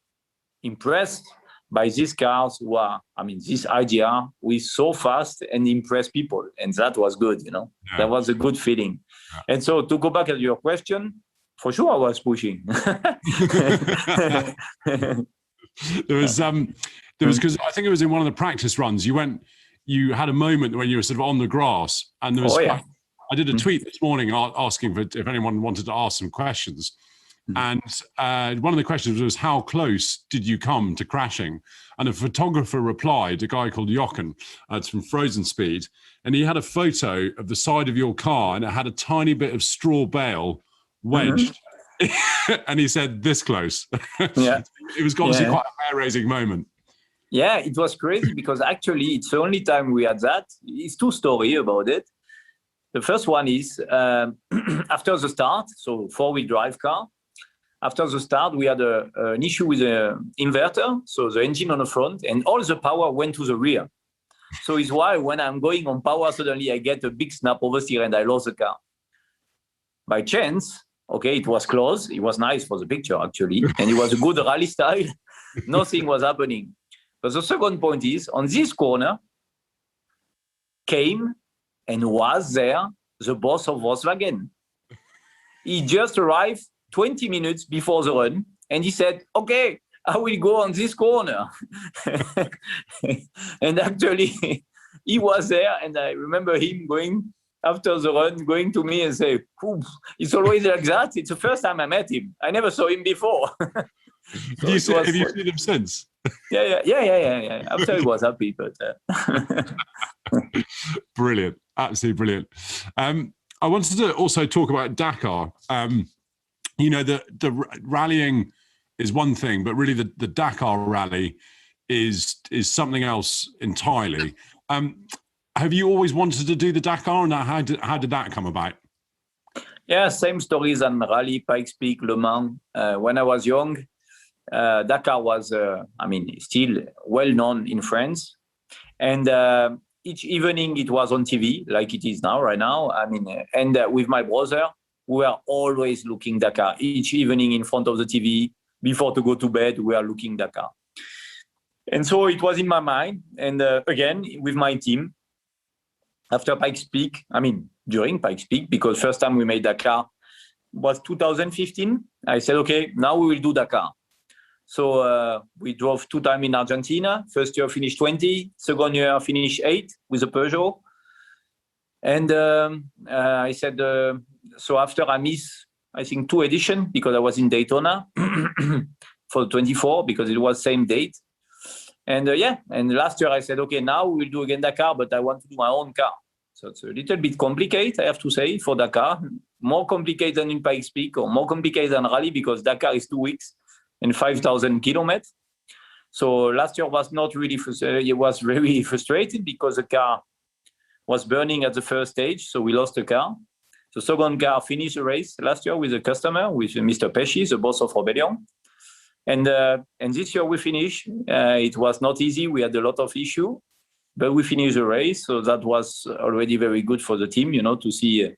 impressed by these cars this ID.R with so fast and impress people. And that was good, Yeah. That was a good feeling. Yeah. And so to go back to your question, for sure I was pushing. There was because I think it was in one of the practice runs, you had a moment when you were sort of on the grass, and there was I did a tweet this morning asking if anyone wanted to ask some questions. And one of the questions was, how close did you come to crashing? And a photographer replied, a guy called Jochen, it's from Frozen Speed, and he had a photo of the side of your car, and it had a tiny bit of straw bale wedged. And he said, this close. Yeah. It was obviously quite a hair-raising moment. Yeah, it was crazy because actually it's the only time we had that. It's two stories about it. The first one is after the start, so four-wheel drive car. After the start, we had an issue with the inverter, so the engine on the front, and all the power went to the rear. So it's why when I'm going on power, suddenly I get a big snap oversteer and I lost the car. By chance, okay, it was close. It was nice for the picture, actually, and it was a good rally style. Nothing was happening. But the second point is, on this corner came and was there the boss of Volkswagen. He just arrived 20 minutes before the run, and he said, okay, I will go on this corner. And actually, he was there, and I remember him going after the run, going to me and say, it's always like that. It's the first time I met him. I never saw him before. Have you seen him since? Yeah. After he was happy, but brilliant, absolutely brilliant. I wanted to also talk about Dakar. The rallying is one thing, but really the Dakar rally is something else entirely. Have you always wanted to do the Dakar, and how did that come about? Yeah, same stories on rally, Pikes Peak, Le Mans. When I was young, Dakar was, still well known in France, and each evening it was on TV, like it is now, right now. And with my brother, we were always looking Dakar. Each evening in front of the TV, before to go to bed, we are looking Dakar. And so it was in my mind, and again with my team. After Pikes Peak, during Pikes Peak, because first time we made Dakar was 2015. I said, okay, now we will do Dakar. So we drove 2 times in Argentina. First year finished 20, second year finished 8 with a Peugeot. And I said, so after I missed, I think 2 editions because I was in Daytona for 24 because it was same date. And and last year I said, okay, now we'll do again Dakar, but I want to do my own car. So it's a little bit complicated, I have to say, for Dakar. More complicated than in Pikes Peak or more complicated than Rally because Dakar is 2 weeks and 5,000 kilometers. So last year was not really, it was very frustrating because the car was burning at the first stage. So we lost the car. The second car finished the race last year with a customer, with Mr. Pesci, the boss of Rebellion. And this year we finished. It was not easy. We had a lot of issues, but we finished the race. So that was already very good for the team, to see a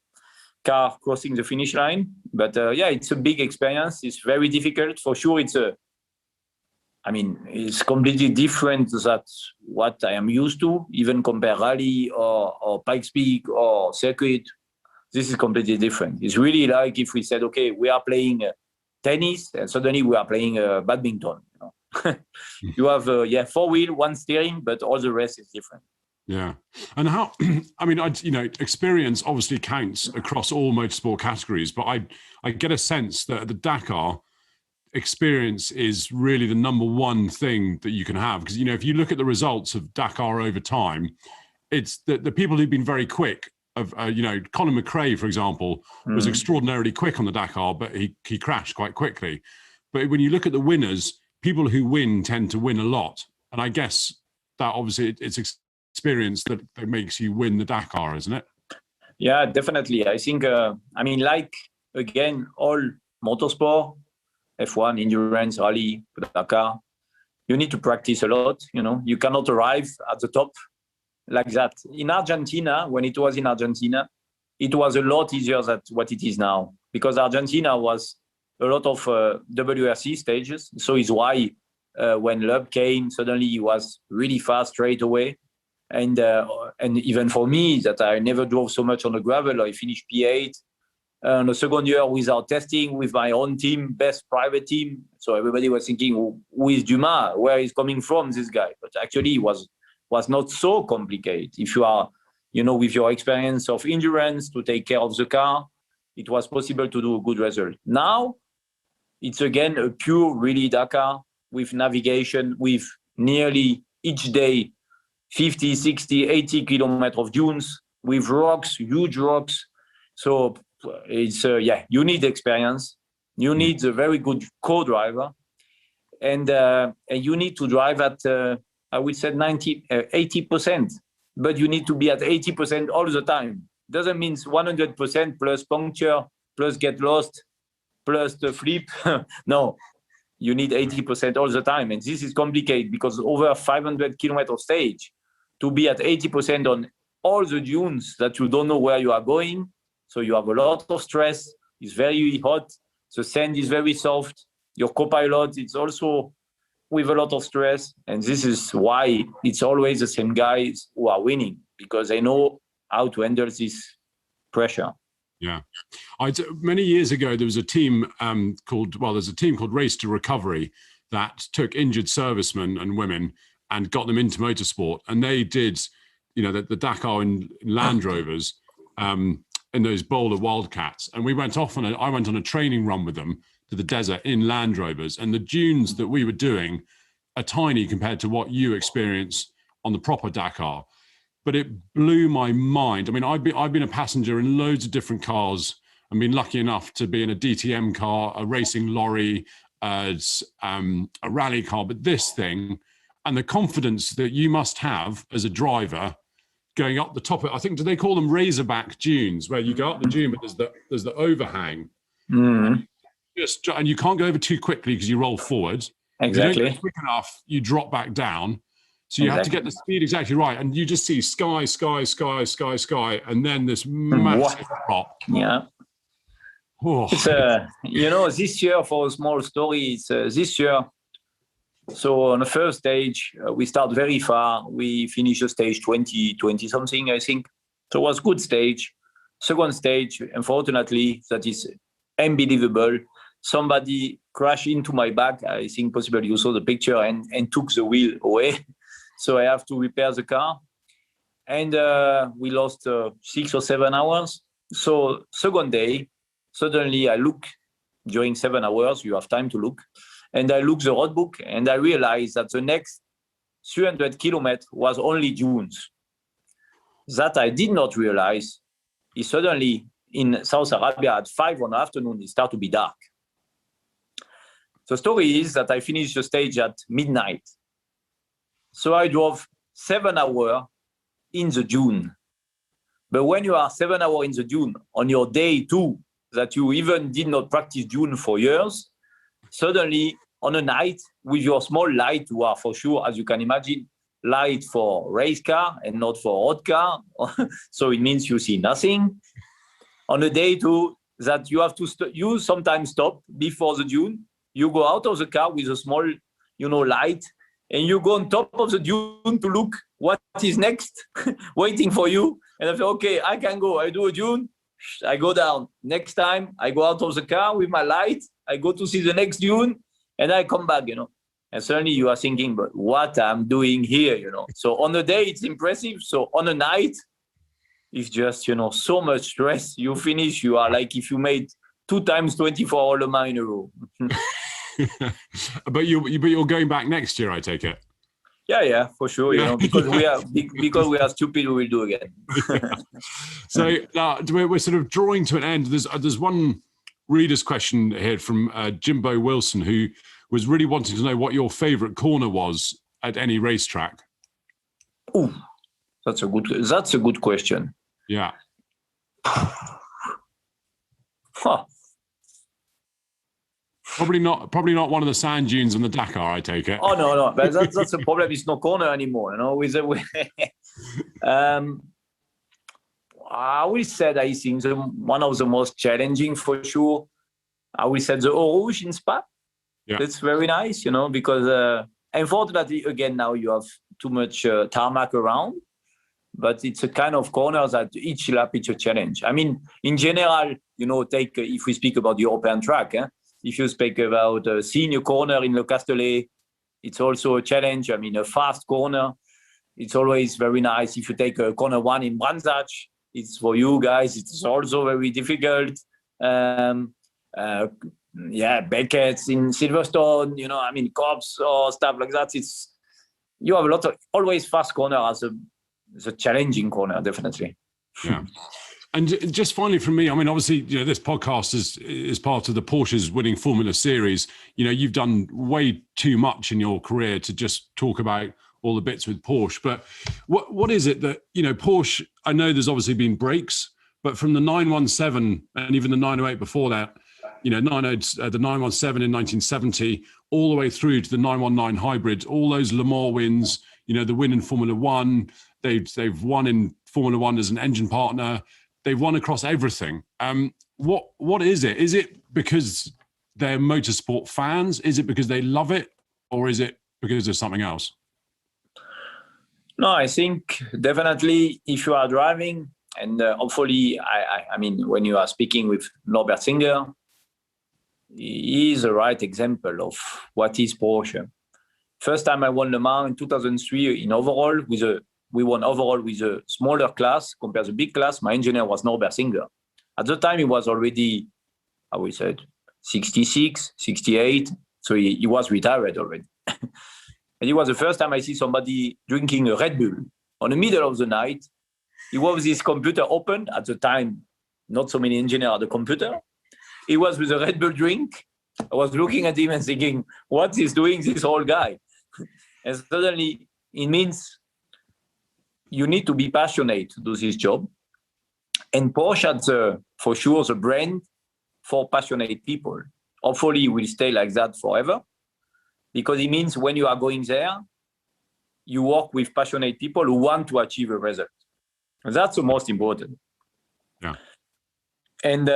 car crossing the finish line. But it's a big experience. It's very difficult. For sure, it's completely different than what I am used to, even compare Rally or Pikes Peak or circuit. This is completely different. It's really like if we said, okay, we are playing tennis and suddenly we are playing badminton. You have 4-wheel, 1 steering, but all the rest is different. Yeah. And how, experience obviously counts across all motorsport categories, but I get a sense that the Dakar experience is really the number one thing that you can have. Because, if you look at the results of Dakar over time, it's the people who've been very quick Colin McRae, for example, was extraordinarily quick on the Dakar, but he crashed quite quickly. But when you look at the winners, people who win tend to win a lot. And I guess that obviously it's experience that makes you win the Dakar, isn't it? Yeah, definitely. I think, like, again, all motorsport, F1, endurance, rally, Dakar, you need to practice a lot. You cannot arrive at the top like that. In Argentina, when it was in Argentina, it was a lot easier than what it is now because Argentina was a lot of WRC stages. So it's why when Loeb came, suddenly he was really fast straight away. And even for me, that I never drove so much on the gravel, I finished P8. The second year without testing with my own team, best private team. So everybody was thinking, who is Dumas? Where is coming from, this guy? But actually, it was not so complicated. If you are, with your experience of endurance to take care of the car, it was possible to do a good result. Now, it's again a pure really Dakar with navigation, with nearly each day 50, 60, 80 kilometers of dunes, with rocks, huge rocks. So it's, you need experience. You need a very good co-driver. And you need to drive at... I would say 80%, but you need to be at 80% all the time. Doesn't mean 100% plus puncture, plus get lost, plus the flip. No, you need 80% all the time. And this is complicated because over 500 kilometer stage, to be at 80% on all the dunes that you don't know where you are going. So you have a lot of stress. It's very hot. The sand is very soft. Your co-pilot, it's also with a lot of stress. And this is why it's always the same guys who are winning, because they know how to handle this pressure. Yeah. Many years ago, there was a team there's a team called Race to Recovery that took injured servicemen and women and got them into motorsport. And they did, the Dakar in Land Rovers, in those Bowler Wildcats. And I went on a training run with them to the desert in Land Rovers, and the dunes that we were doing are tiny compared to what you experience on the proper Dakar. But it blew my mind. I mean, I've been a passenger in loads of different cars. I've been lucky enough to be in a DTM car, a racing lorry, a rally car. But this thing, and the confidence that you must have as a driver going up the top of it, I think, do they call them Razorback dunes, where you go up the dune, but there's the overhang. Mm-hmm. And you can't go over too quickly because you roll forward. Exactly. If you don't go quick enough, you drop back down. So you have to get the speed exactly right. And you just see sky, and then this massive drop. Yeah. Oh. It's, this year, for a small story, it's this year. So on the first stage, we start very far. We finish the stage 20 something, I think. So it was good stage. Second stage, unfortunately, that is unbelievable. somebody crashed into my back. I think possibly you saw the picture and took the wheel away. So I have to repair the car. And we lost 6 or 7 hours. So second day, suddenly I look during 7 hours, you have time to look. And I look the road book and I realized that the next 300 kilometers was only dunes. That I did not realize is suddenly in South Arabia at 5 in the afternoon, it started to be dark. The story is that I finished the stage at midnight. So I drove 7 hours in the dune. But when you are 7 hours in the dune on your day 2, that you even did not practice dune for years, suddenly on a night with your small light, you are for sure, as you can imagine, light for race car and not for road car. So it means you see nothing. On a day 2, that you have to, you sometimes stop before the dune. You go out of the car with a small, light, and you go on top of the dune to look what is next, waiting for you. And I say, okay, I can go. I do a dune, I go down. Next time, I go out of the car with my light. I go to see the next dune, and I come back, And suddenly you are thinking, but what I'm doing here, So on a day, it's impressive. So on a night, it's just, so much stress. You finish, you are like if you made 2 times 24 Le Mans in a row. But you're going back next year, I take it. Yeah, for sure. Because we are stupid, we will do again. So we're sort of drawing to an end. There's one reader's question here from Jimbo Wilson, who was really wanting to know what your favorite corner was at any racetrack. Oh, that's a good question. Yeah. Huh. Probably not one of the sand dunes on the Dakar, I take it. Oh no, but that's the problem. It's no corner anymore. I will say I think one of the most challenging for sure. I will say the Eau Rouge in Spa. Yeah. That's very nice, because unfortunately again now you have too much tarmac around. But it's a kind of corner that each lap it's a challenge. I mean, in general, if we speak about the European track. If you speak about a senior corner in Le Castellet, it's also a challenge. I mean, a fast corner, it's always very nice. If you take a corner 1 in Brandsach, it's for you guys, it's also very difficult. Beckett's in Silverstone, Cops or stuff like that. You have a lot of always fast corner as a challenging corner, definitely. Yeah. And just finally from me, I mean, obviously, this podcast is part of the Porsche's winning Formula Series. You've done way too much in your career to just talk about all the bits with Porsche. But what is it that, Porsche, I know there's obviously been breaks, but from the 917 and even the 908 before that, the 917 in 1970, all the way through to the 919 hybrids, all those Le Mans wins, the win in Formula One, they've won in Formula One as an engine partner. They've won across everything. What is it? Is it because they're motorsport fans? Is it because they love it? Or is it because there's something else? No, I think definitely if you are driving, and hopefully, I mean, when you are speaking with Norbert Singer, he is the right example of what is Porsche. First time I won Le Mans in 2003 in overall we won overall with a smaller class compared to the big class. My engineer was Norbert Singer. At the time, he was already, I would say, 66, 68. So he was retired already. And it was the first time I see somebody drinking a Red Bull on the middle of the night. He was with his computer open. At the time, not so many engineers at the computer. He was with a Red Bull drink. I was looking at him and thinking, what is doing this old guy? And suddenly, it means you need to be passionate to do this job. And Porsche had for sure the brand for passionate people. Hopefully it will stay like that forever, because it means when you are going there, you work with passionate people who want to achieve a result. And that's the most important. Yeah. And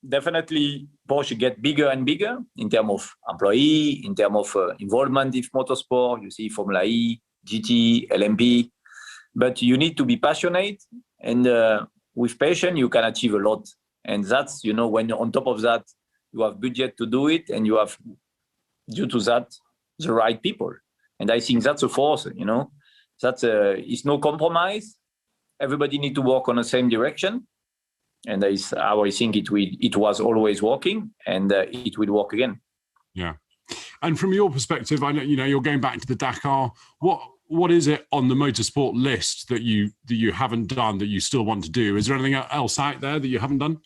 definitely Porsche get bigger and bigger in terms of employee, in terms of involvement in motorsport. You see Formula E, GT, LMP. But you need to be passionate, and with passion, you can achieve a lot. And that's, when on top of that, you have budget to do it, and you have, due to that, the right people. And I think that's a force, you know, that it's no compromise. Everybody need to work on the same direction. And that is how I think it was always working, and it will work again. Yeah. And from your perspective, I know, you know, you're going back to the Dakar. What is it on the motorsport list that you haven't done that you still want to do? Is there anything else out there that you haven't done?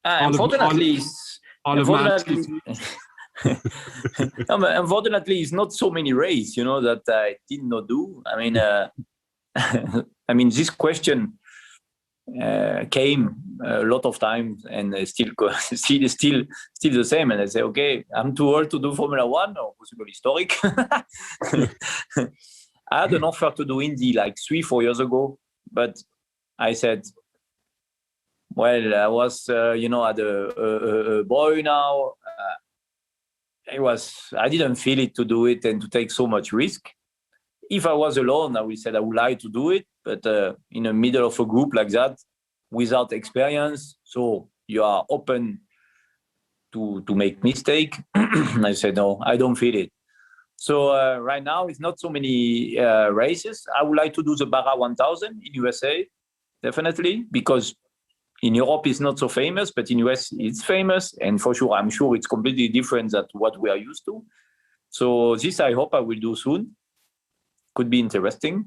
Unfortunately, unfortunately, it's not so many races, you know, that I did not do. I mean, I mean, this question came a lot of times, and still the same. And I say, okay, I'm too old to do Formula One or possibly historic. I had an offer to do Indy like 3-4 years ago, but I said, well, I was, you know, at a boy now. I didn't feel it to do it and to take so much risk. If I was alone, I would say I would like to do it, but in the middle of a group like that, without experience, so you are open to make mistake. I said, no, I don't feel it. So right now, it's not so many races. I would like to do the Barra 1000 in USA, definitely, because in Europe it's not so famous, but in US it's famous, and for sure, I'm sure it's completely different than what we are used to. So this I hope I will do soon. Could be interesting.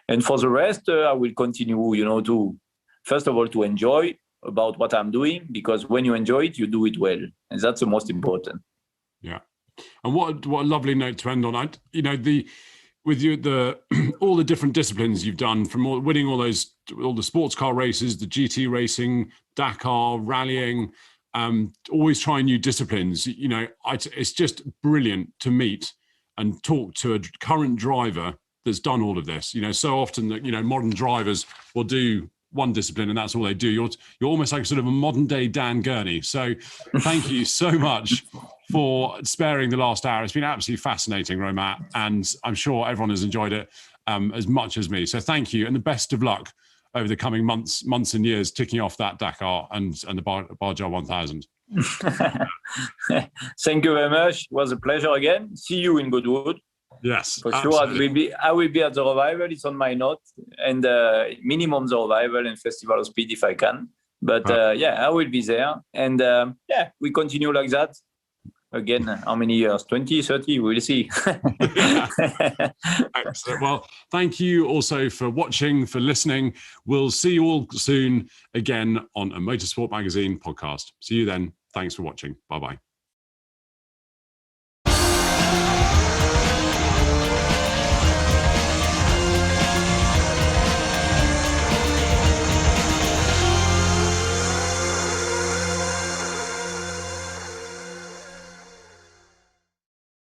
And for the rest, I will continue, you know, to first of all to enjoy about what I'm doing, because when you enjoy it, you do it well, and that's the most important. Yeah. And what a lovely note to end on. You know, all the different disciplines you've done, from winning all the sports car races, the GT racing, Dakar, rallying, always trying new disciplines. You know, it's just brilliant to meet and talk to a current driver that's done all of this. You know, so often that, you know, modern drivers will do one discipline and that's all they do. You're almost like sort of a modern day Dan Gurney. So thank you so much for sparing the last hour. It's been absolutely fascinating, Romain, and I'm sure everyone has enjoyed it as much as me. So thank you, and the best of luck over the coming months and years, ticking off that Dakar and the Barja 1000. Thank you very much. It was a pleasure again. See you in Goodwood. Yes, for absolutely. sure. I will be at the Revival. It's on my note, and minimum the Revival and Festival of Speed if I can. But yeah, I will be there, and yeah, we continue like that. Again, how many years? 20, 30? We'll see. Excellent. Well, thank you also for watching, for listening. We'll see you all soon again on a Motorsport Magazine podcast. See you then. Thanks for watching. Bye-bye.